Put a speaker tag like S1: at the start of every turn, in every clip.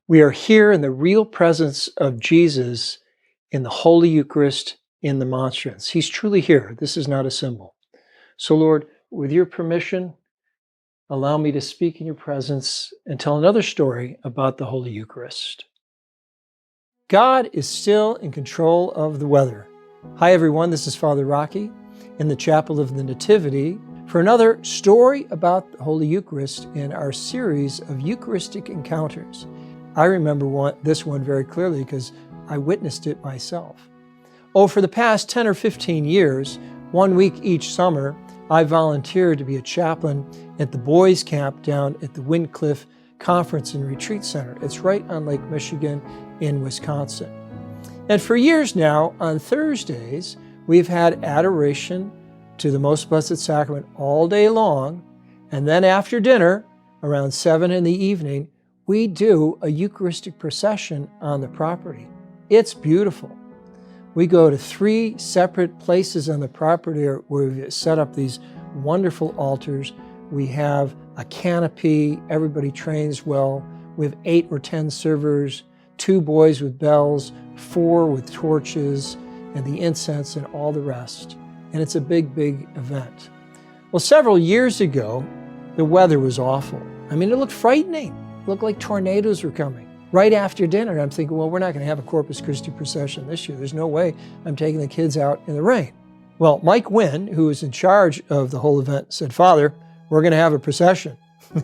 S1: We are here in the real presence of Jesus in the Holy Eucharist, in the monstrance. He's truly here. This is not a symbol. So Lord, with your permission, allow me to speak in your presence and tell another story about the Holy Eucharist. God is still in control of the weather. Hi everyone, this is Father Rocky in the Chapel of the Nativity for another story about the Holy Eucharist in our series of Eucharistic encounters. I remember this one very clearly because I witnessed it myself. For the past 10 or 15 years, 1 week each summer, I volunteered to be a chaplain at the boys' camp down at the Windcliff Conference and Retreat Center. It's right on Lake Michigan in Wisconsin. And for years now, on Thursdays, we've had adoration to the Most Blessed Sacrament all day long. And then after dinner, around 7 in the evening, we do a Eucharistic procession on the property. It's beautiful. We go to 3 separate places on the property where we've set up these wonderful altars. We have a canopy, everybody trains well. We have 8 or 10 servers, 2 boys with bells, 4 with torches, and the incense and all the rest. And it's a big, big event. Well, several years ago, the weather was awful. I mean, it looked frightening. It looked like tornadoes were coming. Right after dinner, I'm thinking, well, we're not going to have a Corpus Christi procession this year. There's no way I'm taking the kids out in the rain. Well, Mike Wynn, who was in charge of the whole event, said, Father, we're going to have a procession.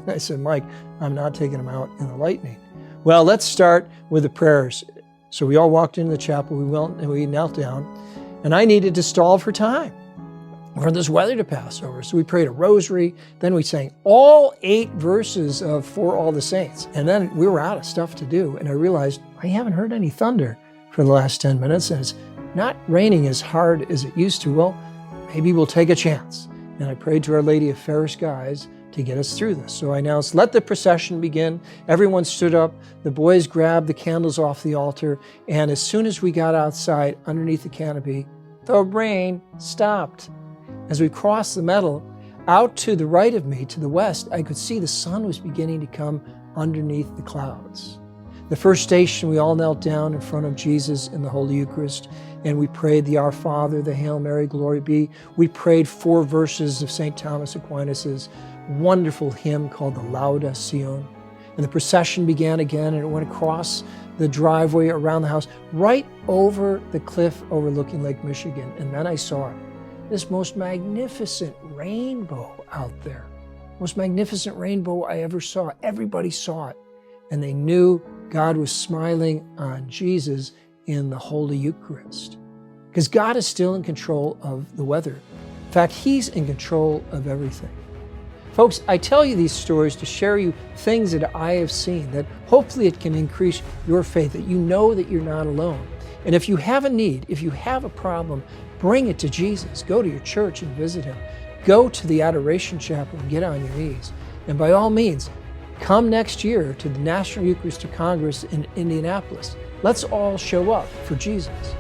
S1: I said, Mike, I'm not taking them out in the lightning. Well, let's start with the prayers. So we all walked into the chapel, we knelt down, and I needed to stall for time for this weather to pass over. So we prayed a rosary, then we sang all 8 verses of For All the Saints. And then we were out of stuff to do, and I realized I haven't heard any thunder for the last 10 minutes, and it's not raining as hard as it used to. Well, maybe we'll take a chance. And I prayed to Our Lady of Fair Skies to get us through this. So I announced, let the procession begin. Everyone stood up. The boys grabbed the candles off the altar. And as soon as we got outside underneath the canopy, the rain stopped. As we crossed the meadow, out to the right of me, to the west, I could see the sun was beginning to come underneath the clouds. The first station, we all knelt down in front of Jesus in the Holy Eucharist, and we prayed the Our Father, the Hail Mary, Glory Be. We prayed 4 verses of St. Thomas Aquinas' wonderful hymn called the Lauda Sion. And the procession began again, and it went across the driveway around the house, right over the cliff overlooking Lake Michigan. And then I saw it. This most magnificent rainbow out there. Most magnificent rainbow I ever saw. Everybody saw it. And they knew God was smiling on Jesus in the Holy Eucharist. Because God is still in control of the weather. In fact, He's in control of everything. Folks, I tell you these stories to share you things that I have seen, that hopefully it can increase your faith, that you know that you're not alone. And if you have a need, if you have a problem, bring it to Jesus. Go to your church and visit Him. Go to the Adoration Chapel and get on your knees. And by all means, come next year to the National Eucharistic Congress in Indianapolis. Let's all show up for Jesus.